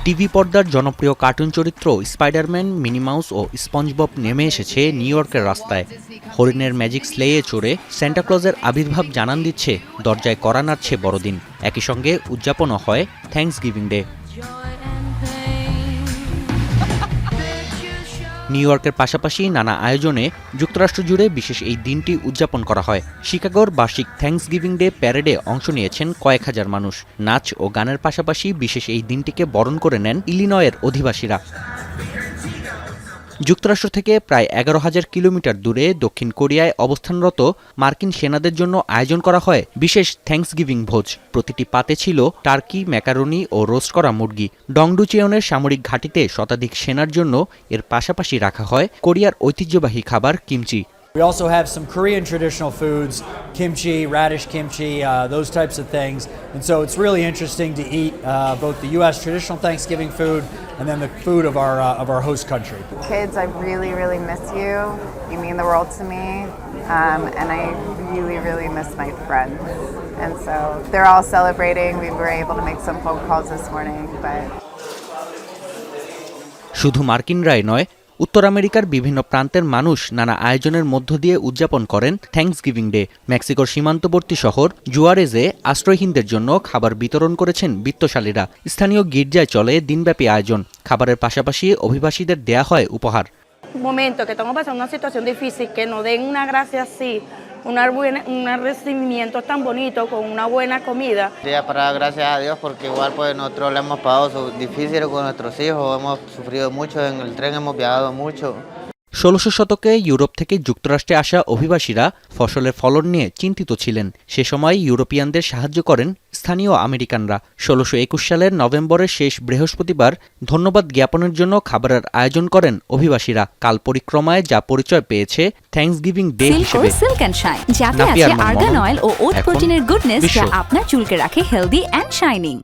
TV পর্দার জনপ্রিয় cartoon চরিত্র স্পাইডারম্যান, মিনি মাউস ও স্পঞ্জবব নেমে এসেছে নিউ ইয়র্কের রাস্তায়। হরিণের ম্যাজিক স্লেয়ে চড়ে সান্টা ক্লজের আবির্ভাব জানান দিচ্ছে দরজায় কড়া নাড়ছে বড়দিন। একই সঙ্গে উদযাপনও হয় থ্যাঙ্কসগিভিং ডে। নিউ ইয়র্কের পাশাপাশি নানা আয়োজনে যুক্তরাষ্ট্র জুড়ে বিশেষ এই দিনটি উদযাপন করা হয়। শিকাগোর বার্ষিক থ্যাঙ্কসগিভিং ডে প্যারেডে অংশ নিয়েছেন কয়েক হাজার মানুষ। নাচ ও গানের পাশাপাশি বিশেষ এই দিনটিকে বরণ করে নেন ইলিনয়ের অধিবাসীরা। যুক্তরাষ্ট্র থেকে প্রায় 11,000 কিলোমিটার দূরে দক্ষিণ কোরিয়ায় অবস্থানরত মার্কিন সেনাদের জন্য আয়োজন করা হয় বিশেষ থ্যাঙ্কসগিভিং ভোজ। প্রতিটি পাতে ছিল টার্কি, ম্যাকারনি ও রোস্ট করা মুরগি। ডংডুচেয়নের সামরিক ঘাঁটিতে শতাধিক সেনার জন্য এর পাশাপাশি রাখা হয় কোরিয়ার ঐতিহ্যবাহী খাবার kimchi. We also have some Korean traditional foods, kimchi, radish kimchi, those types of things. And so it's really interesting to eat both the U.S. traditional Thanksgiving food and then the food of our host country. Kids, I really, really miss you. You mean the world to me. And I really, really miss my friends. And so they're all celebrating. We were able to make some phone calls this morning. শুধু মার্কিনরাই নয়, উত্তর আমেরিকার বিভিন্ন প্রান্তের মানুষ নানা আয়োজনের মধ্য দিয়ে উদযাপন করেন থ্যাঙ্কসগিভিং ডে। মেক্সিকোর সীমান্তবর্তী শহর জুয়ারেজে আশ্রয়হীনদের জন্য খাবার বিতরণ করেছেন বিত্তশালীরা। স্থানীয় গির্জায় চলে দিনব্যাপী আয়োজন। খাবারের পাশাপাশি অভিবাসীদের দেয়া হয় উপহার। Momento que estamos pasando una situación difícil, que nos den una gracia así, un recibimiento tan bonito con una buena comida. Para dar gracias a Dios porque igual pues nosotros le hemos pasado difícil con nuestros hijos, hemos sufrido mucho en el tren, hemos viajado mucho. 1600 শতকে Europe থেকে যুক্তরাষ্ট্রে আসা অভিবাসীরা ফসলের ফলন নিয়ে চিন্তিত ছিলেন। সে সময় ইউরোপিয়ানদের সাহায্য করেন স্থানীয় আমেরিকানরা। 1621 সালের নভেম্বরের শেষ বৃহস্পতিবার ধন্যবাদ জ্ঞাপনের জন্য খাবারের আয়োজন করেন অভিবাসীরা। কাল পরিক্রমায় যা পরিচয় পেয়েছে থ্যাঙ্কসগিভিং ডে হিসেবে। সিল্ক এন্ড শাইন, যাতে আছে আর্গান অয়েল ও ওট প্রোটিনের গুডনেস, যা আপনার চুলকে রাখে হেলদি এন্ড শাইনিং।